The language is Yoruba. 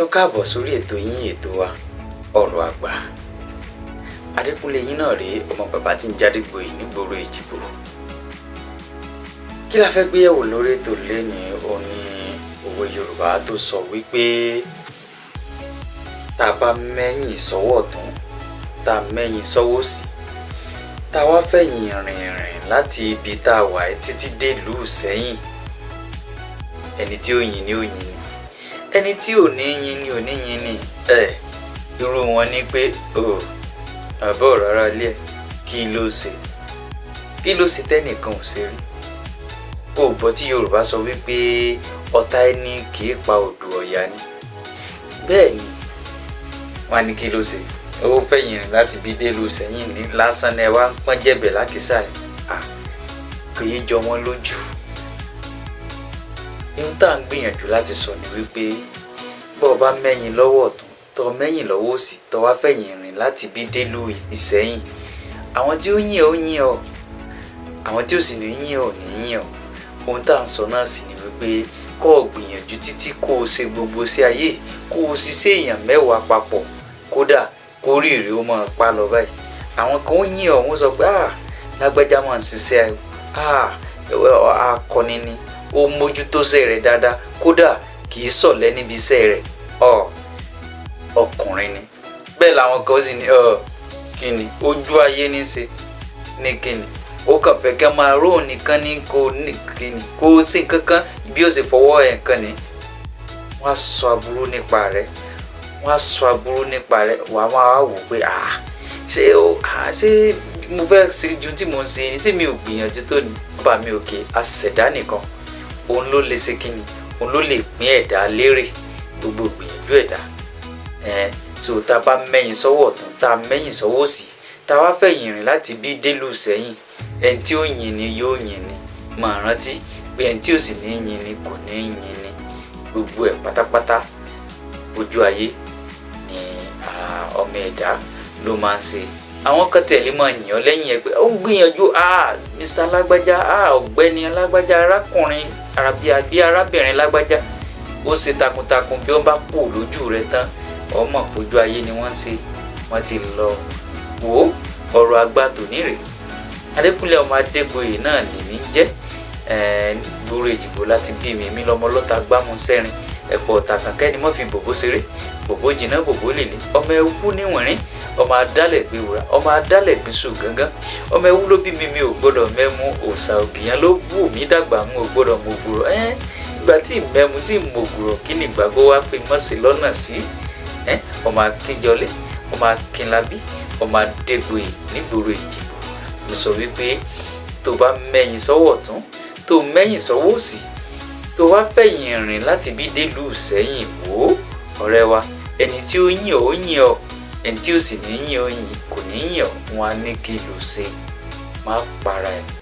tún káàbọ̀ sórí ètò yín ètò wa ọ̀rọ̀ àgbà. Adékúnlé yín náà rèé, ọmọ bàbá tí ń jáde gboyè nígboro Èjìgbò. Kí la fẹ́ gbé yẹ̀wò lórí ètò lénìí? Ó ní òwe Yorùbá tó sọ wípé tá a bá mẹ́yìn sọ́wọ́ ọ̀tún, tá a mẹ́yìn sọ́wọ́ òsì, tá a wá fẹ̀yìn rìnrìn láti ibi tá a wà títí dé ìlú Ìṣẹ́yìn, ẹni tí ó yin ni ó yin ni, ẹni tí ò ní yin ni ò ní yin ni. Irú wọn ni pé àbọ̀ rárá ilé ẹ̀ kí ló ṣe tẹ́nìkan ò ṣe rí. Ó gbọ́ tí Yorùbá sọ wípé ọ̀tá ẹni kì í pa odò Ọ̀yà ni. Bẹ́ẹ̀ ni wọ́n ní kí ló ṣe, ó fẹ̀yìn rìn láti bí délùú Ìṣẹ́yìn ní lásán ẹ wá ń pọ́n jẹ̀bẹ̀ lákìsà ẹ̀. Kò yé jọ wọ́n lójú. Ohun tá à ń gbìyànjú láti sọ ni wípé bọ́ ọ bá mẹ́yìn lọ́wọ́ ọ̀tún, tọ́ mẹ́yìn lọ́wọ́ òsì, tọ́ wá fẹ̀yìn rìn láti bí délùú Ìṣẹ́yìn, àwọn tí ó yìn ọ́ yìn ọ́, àwọn tí ó sì ní yìn ọ́ ní yìn ọ́. Ohun tá à ń sọ náà sì ni wípé kó o gbìyànjú títí kó o ṣe gbogbo sí ayé, kó o sì ṣe èèyàn mẹ́wàá papọ̀, kódà kó rí èrè ó máa pa lọ báyìí. Àwọn kan ó yìn ọ́, wọ́n sọ pé lágbájá máa ń ṣiṣẹ́ akọni ni, ó mójútó iṣẹ́ rẹ̀ dáadáa, kódà kì í sọ̀lẹ́ níbi iṣẹ́ rẹ̀, ọkùnrin ni. Bẹ́ẹ̀ làwọn kan sì ní kí ni ojú ayé ní í ṣe ní kí ni, ó kàn fẹ́ kí wọ́n máa ró nìkan ní kó ní kí ni kó o sì kankan bí ó ṣe fọwọ́ ẹ̀ nǹkan ni. Wọ́n á sọ aburú nípa rẹ̀, wàá máa wò pé ṣé mo fẹ́ ṣe ju tí mo ń ṣe ni, ṣé mi ò gbìyànjú tó ní. Bàbá mi òkè aṣẹ̀dá nìkan, òun ló lè ṣe kíni, òun ló lè pín ẹ̀dá lérè gbogbo gbìyànjú ẹ̀dá. So tá a bá mẹ́yìn sọ́wọ́ ọ̀tún, tá a mẹ́yìn sọ́wọ́ òsì, tá a wá fẹ̀yìn rìn láti bí délùú Ìṣẹ́yìn, ẹni tí ó yin ni yóò yin ni. Máa rántí pé ẹni tí ò sì ní yin ni kò ní yin ni. Gbogbo ẹ̀ pátápátá ojú ayé ni ọmọ ẹ̀dá ló máa ń ṣe. Àwọn kan tẹ̀lé máa yìn ọ́ lẹ́yìn ẹ pé ó ń gbìyànjú, Mr. Alágbájá, ọ̀gbẹ́ni Alágbájá, arákùnrin àbí arábìnrin Lágbájá, ó ṣe takuntakun. Bí wọ́n bá kú lójú rẹ̀ tán, ọmọ ojú ayé ni wọ́n ṣe, wọ́n ti lọ. Wò ó, ọ̀rọ̀ àgbà tòní rèé. Adékúnlé ọmọ Adégbòyè náà lèmi ń jẹ́, gbòòrò Èjìgbò láti bí mi lọ́mọ lọ́ta gbámú sẹ́rin, ẹ̀pọ̀ ọ̀tà kankan ni wọ́n fi bòbó ṣeré, bòbó jìnnà bòbó lèlé, ọmọ ẹwú níwìnrín, ọmọ adálẹ̀ gbé wúrà, ọmọ adálẹ̀ gbé sùn gángan, ọmọ ẹwú ló bí mi ò gbọ́dọ̀ mẹ́mu, òòṣà ògìyàn ló wù mí dàgbà mú ò gbọ́dọ̀ mọ ògùrọ̀. Ìgbà tí mẹ́mu tí mo ògùrọ̀ kí ni ìgbàgbọ́ wá pé mọ́sí lọ́nà sí. Ọmọ Akínjọlé, ọmọ Akínlábí, ọmọ Adégbòyè nígboro Èjìgbò. Mo sọ wípé tó bá mẹ́yìn sọ́wọ́ ọ̀tún, tó mẹ́yìn sọ́wọ́ òsì, tó wá fẹ̀yìn rìn láti bí délùú Ìṣẹ́yìn, wò ó ọ̀rẹ́ wa, ẹni tí ó yìn ọ́ ó yìn ọ́, ẹni tí ó sì ní yìn ọ́ kò ní yìn ọ́. Wọn á ní kí ló ṣe, má para ẹ̀.